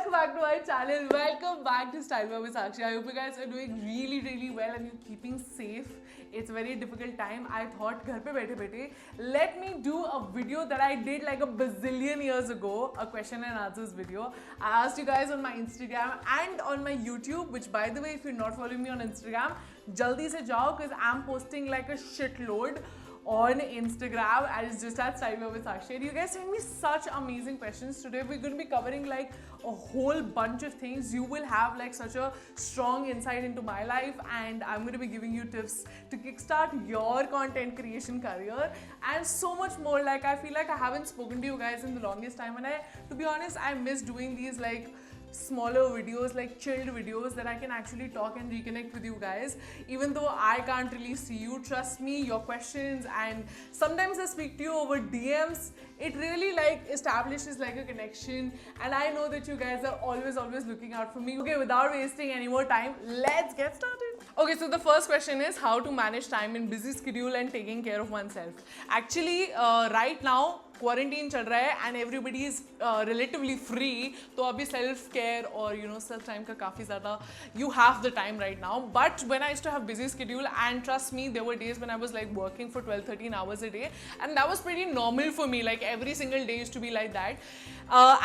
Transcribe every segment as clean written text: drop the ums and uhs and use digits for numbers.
Welcome back to my channel. Welcome back to Style By with Sakshi. I hope you guys are doing really well and you're keeping safe. It's a very difficult time. I thought घर पे बैठे बैठे let me do a video that I did like a bazillion years ago, a question and answers video. I asked you guys on my Instagram and on my YouTube, which by the way, if you're not following me on Instagram, jaldi se jao because I'm posting like a shitload on Instagram and it's just at Style By with Sakshi. And you guys sent me such amazing questions. Today we're going to be covering like a whole bunch of things. You will have like such a strong insight into my life and I'm going to be giving you tips to kickstart your content creation career and so much more. Like I feel like I haven't spoken to you guys in the longest time and to be honest, I miss doing these like smaller videos, like chilled videos that I can actually talk and reconnect with you guys. Even though I can't really see you, trust me, your questions and sometimes I speak to you over DMs, it really like establishes like a connection and I know that you guys are always looking out for me. Okay, without wasting any more time, let's get started. Okay, so the first question is how to manage time in busy schedule and taking care of oneself. Actually, right now quarantine चल रहा है and everybody is relatively free, तो अभी self care और you know self time का काफ़ी ज़्यादा you have the time right now. But when I used to have busy schedule and trust me, there were days when I was like working for 12-13 hours a day and that was pretty normal for me. Like every single day used to be like that.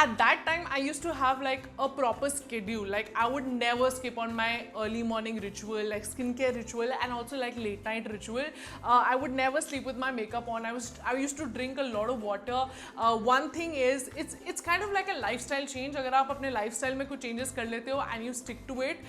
At that time I used to have like a proper schedule. Like I would never skip on my early morning ritual, like skincare ritual and also like late night ritual. I would never sleep with my makeup on. I used to drink a lot of water. One thing is it's kind of like a lifestyle change. अगर आप अपने lifestyle में कुछ changes कर लेते हो and you stick to it,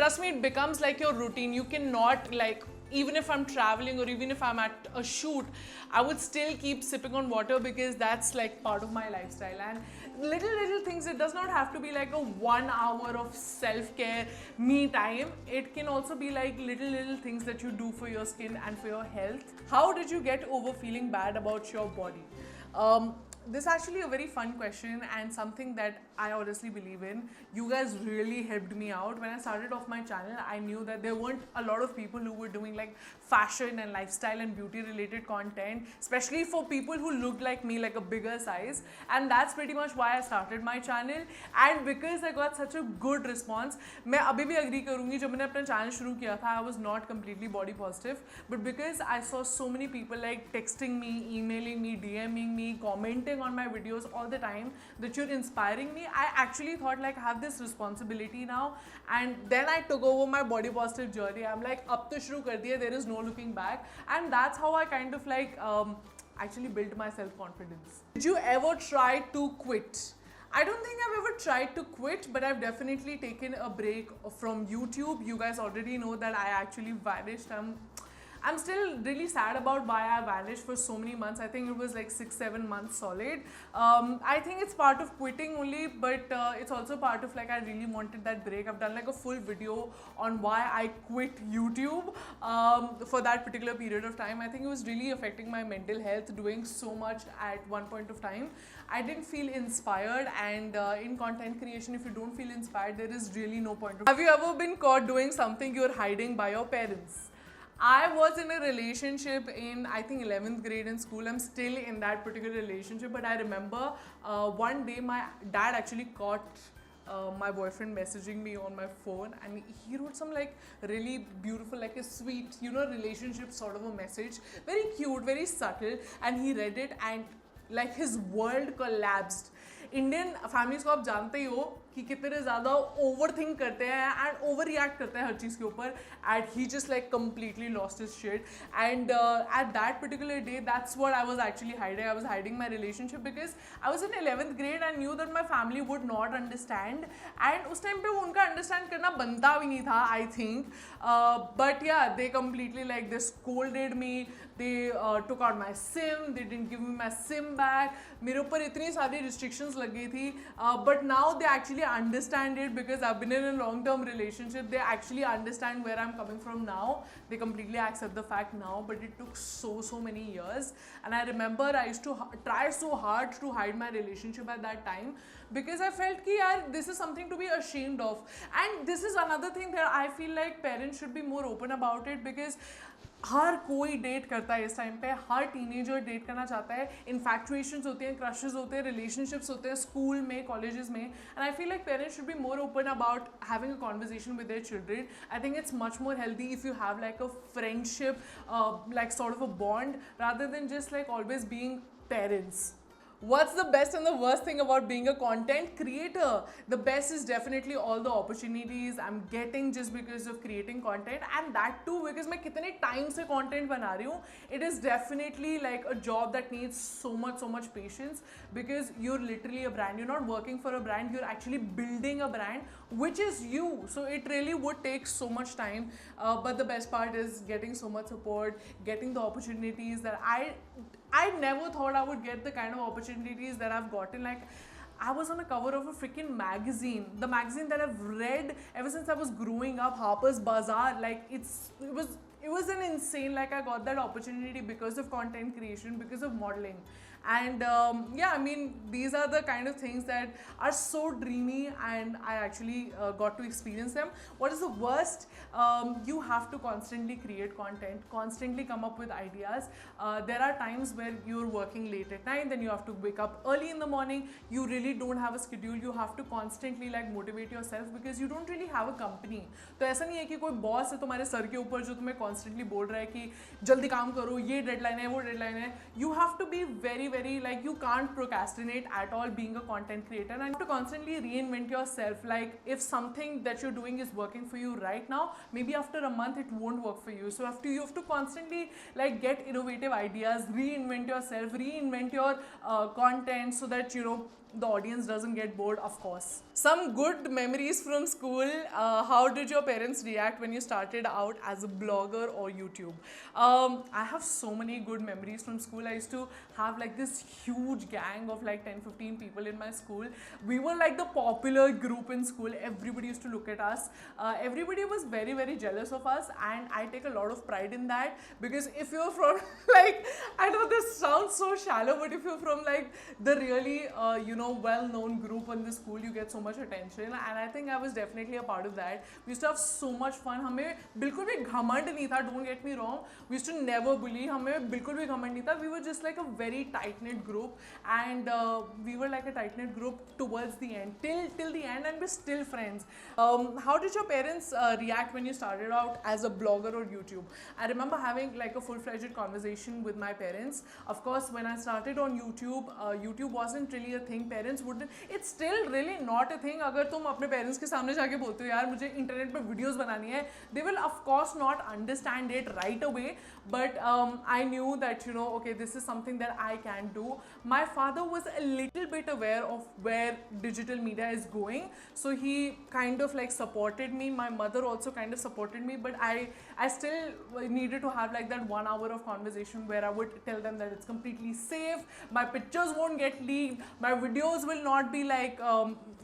trust me, it becomes like your routine. You cannot like, even if I'm traveling or even if I'm at a shoot, I would still keep sipping on water because that's like part of my lifestyle. And little things, it does not have to be like a 1 hour of self-care me time. It can also be like little things that you do for your skin and for your health. How did you get over feeling bad about your body? This is actually a very fun question and something that I honestly believe in. You guys really helped me out. When I started off my channel, I knew that there weren't a lot of people who were doing like fashion and lifestyle and beauty related content, especially for people who looked like me, like a bigger size. And that's pretty much why I started my channel. And because I got such a good response, मैं अभी भी agree करूँगी, जब मैंने अपना channel शुरू किया था, I was not completely body positive. But because I saw so many people like texting me, emailing me, DMing me, commenting on my videos all the time that you're inspiring me, I actually thought like I have this responsibility now. And then I took over my body positive journey. I'm like, ab to shuru kar diya, there is no looking back. And that's how I kind of like actually built my self-confidence. Did you ever try to quit? I don't think I've ever tried to quit, but I've definitely taken a break from YouTube. You guys already know that I actually vanished. I'm still really sad about why I vanished for so many months. I think it was like 6-7 months solid. I think it's part of quitting only, but it's also part of like I really wanted that break. I've done like a full video on why I quit YouTube for that particular period of time. I think it was really affecting my mental health, doing so much at one point of time. I didn't feel inspired, and in content creation, if you don't feel inspired, there is really no point. Have you ever been caught doing something you're hiding by your parents? I was in a relationship in I think 11th grade in school. I'm still in that particular relationship, but I remember one day my dad actually caught my boyfriend messaging me on my phone and he wrote some like really beautiful, like a sweet, you know, relationship sort of a message, very cute, very subtle, and he read it and like his world collapsed. Indian families को आप जानते ही हो कि कितने ज़्यादा over think करते हैं and over react करते हैं हर चीज़ के ऊपर. And he just like completely lost his shit. And at that particular day, that's what I was actually hiding. I was hiding my relationship because I was in 11th grade and knew that my family would not understand. And उस time पे वो उनका understand करना बनता भी नहीं था, I think. But या they completely like they scolded me, they took out my SIM, they didn't give me my SIM back. मेरे ऊपर इतनी सारी रिस्ट्रिक्शंस लग गई थी. But now they actually understand it because I've been in a long-term relationship. They actually understand where I'm coming from now. They completely accept the fact now, but it took so many years. And I remember I used to try so hard to hide my relationship at that time because I felt कि यार this is something to be ashamed of. And this is another thing that I feel like parents should be more open about it, because हर कोई date करता है इस time पे, हर teenager date करना चाहता है, इन्फैक्चुएशंस होते हैं, क्रशेस होते हैं, रिलेशनशिप्स होते हैं स्कूल में, कॉलेजेस में, and I feel like parents should be more open about having a conversation with their children. I think it's much more healthy if you have like a friendship, like sort of a bond, rather than just like always being parents. What's the best and the worst thing about being a content creator? The best is definitely all the opportunities I'm getting just because of creating content, and that too because मैं कितने time से content बना रही हूँ. It is definitely like a job that needs so much patience, because you're literally a brand. You're not working for a brand, you're actually building a brand, which is you. So it really would take so much time, but the best part is getting so much support, getting the opportunities that I never thought I would get the kind of opportunities that I've gotten. Like, I was on a cover of a freaking magazine, the magazine that I've read ever since I was growing up, Harper's Bazaar. Like, it was an insane, like, I got that opportunity because of content creation, because of modeling. And yeah, I mean, these are the kind of things that are so dreamy, and I actually got to experience them. What is the worst? You have to constantly create content, constantly come up with ideas. There are times where you're working late at night, then you have to wake up early in the morning. You really don't have a schedule. You have to constantly like motivate yourself, because you don't really have a company. तो ऐसा नहीं है कि कोई boss है तुम्हारे sir के ऊपर जो तुम्हें constantly बोल रहा है कि जल्दी काम करो, ये डेडलाइन है, वो डेडलाइन है. You have to be very like, you can't procrastinate at all being a content creator, and you have to constantly reinvent yourself. Like, if something that you're doing is working for you right now, maybe after a month it won't work for you. So you have to constantly like get innovative ideas, reinvent yourself, reinvent your content, so that the audience doesn't get bored, of course. Some good memories from school. How did your parents react when you started out as a blogger or YouTube? I have so many good memories from school. I used to have like this huge gang of like 10-15 people in my school. We were like the popular group in school. Everybody used to look at us. Everybody was very jealous of us, and I take a lot of pride in that, because if you're from like, I know this sounds so shallow, but if you're from like the really well-known group in the school, you get so much attention, and I think I was definitely a part of that. We used to have so much fun. हमें बिल्कुल भी घमंड नहीं था, don't get me wrong. We used to never bully. हमें बिल्कुल भी घमंड नहीं था. We were just like a very tight-knit group, and we were like a tight-knit group towards the end, till the end, and we're still friends. How did your parents react when you started out as a blogger or YouTube? I remember having like a full-fledged conversation with my parents. Of course, when I started on YouTube, YouTube wasn't really a thing. Parents wouldn't. It's still really not a thing. अगर तुम अपने parents के सामने जाके बोलते हो यार मुझे इंटरनेट पे वीडियोस बनानी है, they will of course not understand it right away. But I knew that okay, this is something that I can do. My father was a little bit aware of where digital media is going, so he kind of like supported me. My mother also kind of supported me, but I still needed to have like that 1 hour of conversation where I would tell them that it's completely safe, my pictures won't get leaked, my videos will not be like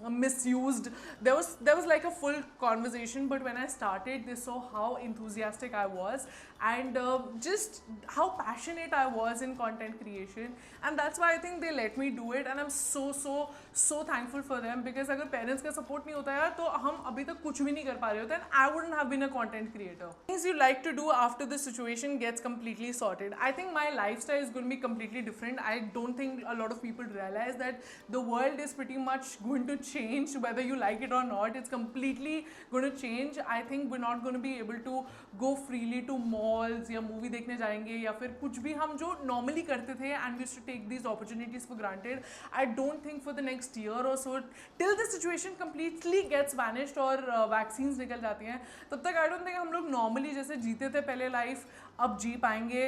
misused. There was like a full conversation, but when I started, they saw how enthusiastic I was, and just how passionate I was in content creation, and that's why I think they let me do it, and I'm so thankful for them, because अगर parents का support नहीं होता यार तो हम अभी तक कुछ भी नहीं कर पा रहे होते, and I wouldn't have been a content creator. Things you like to do after the situation gets completely sorted. I think my lifestyle is going to be completely different. I don't think a lot of people realize that the world is pretty much going to change, whether you like it or not. It's completely going to change. I think we're not going to be able to go freely to malls या movie देखने जाएंगे या फिर कुछ भी हम जो normally करते थे, and we used to take these opportunities for granted. I don't think for the next year or so, till the situation completely gets vanished और vaccines निकल जाती हैं, तब तक I don't think हम लोग normally जैसे जीते थे पहले life अब जी पाएंगे.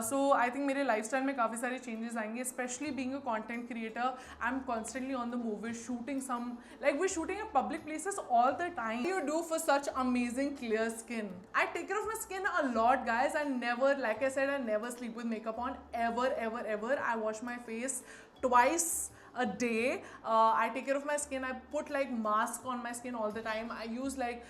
So I think मेरे lifestyle में काफ़ी सारे changes आएंगे, especially being a content creator. I'm constantly on the move. We're shooting we're shooting in public places all the time. What do you do for such amazing clear skin? I take care of my skin a lot, guys. I never, like I said, I never sleep with makeup on, ever. I wash my face twice a day. I take care of my skin. I put like mask on my skin all the time. I use like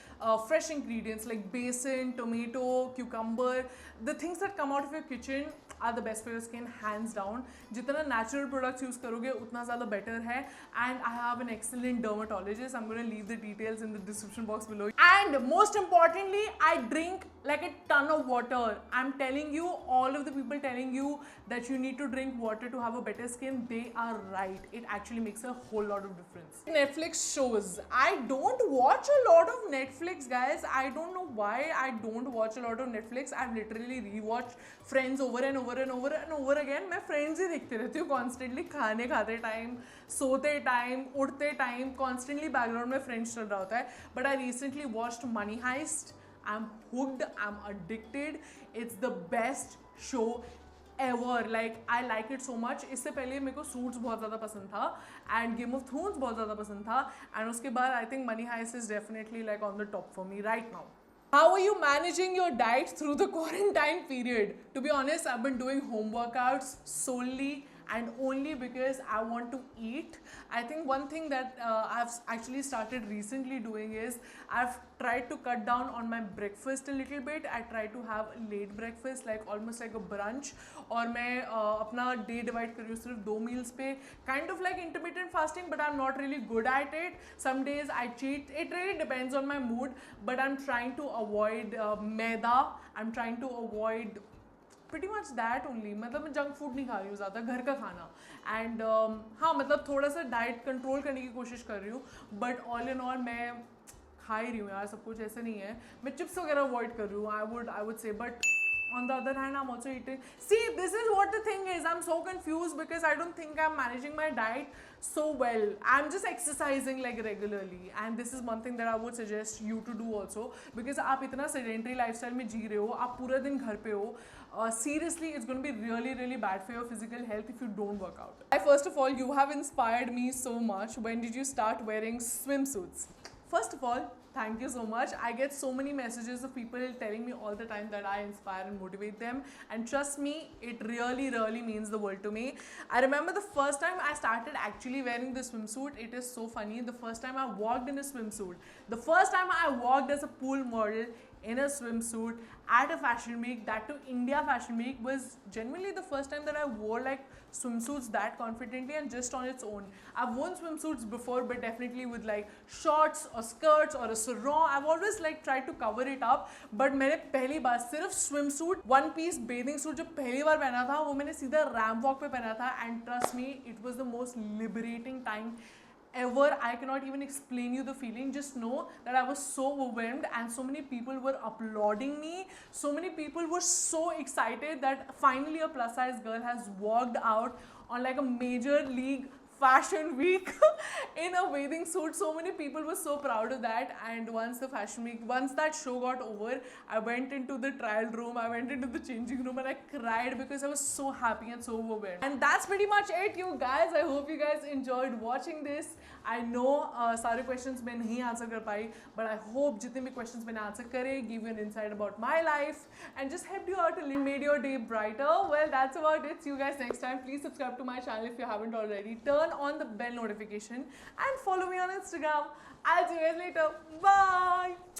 fresh ingredients like basil, tomato, cucumber. The things that come out of your kitchen are the best for your skin, hands down. जितना natural products use करोगे उतना ज़्यादा better है. And I have an excellent dermatologist. I'm going to leave the details in the description box below. And most importantly, I drink like a ton of water. I'm telling you, all of the people telling you that you need to drink water to have a better skin, they are right. It actually makes a whole lot of difference. Netflix shows. I don't watch a lot of Netflix, guys. I don't know why I don't watch a lot of Netflix. I've literally rewatched Friends over and over and over and over again. मैं Friends ही देखती रहती हूँ constantly, खाने खाते time, सोते time, उठते time, constantly background में Friends चल रहा होता है. But I recently watched Money Heist. I'm hooked. I'm addicted. It's the best show ever. Like I like it so much. इससे पहले मेरे को Suits बहुत ज़्यादा पसंद था and Game of Thrones बहुत ज़्यादा पसंद था and उसके बाद I think Money Heist is definitely like on the top for me right now. How are you managing your diet through the quarantine period? To be honest, I've been doing home workouts solely and only because I want to eat. I think one thing that I've actually started recently doing is I've tried to cut down on my breakfast a little bit. I try to have a late breakfast, like almost like a brunch. और मैं अपना day divide कर रही हूँ सिर्फ 2 meals पे, kind of like intermittent fasting, but I'm not really good at it. Some days I cheat. It really depends on my mood, but I'm trying to avoid maida. I'm trying to avoid pretty much that only. मतलब मैं junk food नहीं खा रही हूँ ज़्यादा, घर का खाना. एंड हाँ मतलब थोड़ा सा डाइट कंट्रोल करने की कोशिश कर रही हूँ, बट ऑल इन ऑल मैं खा ही रही हूँ यार सब कुछ, ऐसे नहीं है. मैं चिप्स वगैरह अवॉइड कर रही हूँ, I would say. But on the other hand, I'm also eating. See, this is what the thing is. I'm so confused because I don't think I'm managing my diet so well. I'm just exercising like regularly, and this is one thing that I would suggest you to do also, because आप इतना sedentary lifestyle में जी रहे हो, आप पूरा दिन घर पे हो. Seriously, it's going to be really, really bad for your physical health if you don't work out. First of all, you have inspired me so much. When did you start wearing swimsuits? First of all, thank you so much. I get so many messages of people telling me all the time that I inspire and motivate them. And trust me, it really, really means the world to me. I remember the first time I started actually wearing the swimsuit. It is so funny. The first time I walked in a swimsuit, the first time I walked as a pool model in a swimsuit at a fashion week, that to India Fashion Week, was genuinely the first time that I wore like swimsuits that confidently and just on its own. I've worn swimsuits before, but definitely with like shorts or skirts or a sarong. I've always like tried to cover it up, but मैंने पहली बार सिर्फ swimsuit, one piece bathing suit जो पहली बार पहना था, वो मैंने सीधा ramp walk पे पहना था, and trust me, it was the most liberating time ever. I cannot even explain you the feeling. Just know that I was so overwhelmed and so many people were applauding me. So many people were so excited that finally a plus size girl has walked out on like a major league fashion week in a bathing suit. So many people were so proud of that. And once the fashion week, once that show got over, I went into the trial room, I went into the changing room and I cried because I was so happy and so overwhelmed. And that's pretty much it, you guys. I hope you guys enjoyed watching this. I know सारे questions मैं नहीं answer कर पाई, but I hope जितने भी questions मैंने answer करे, give you an insight about my life and just helped you out a little, made your day brighter. Well, that's about it. See you guys next time. Please subscribe to my channel if you haven't already. Turn on the bell notification and follow me on Instagram. I'll see you guys later. Bye.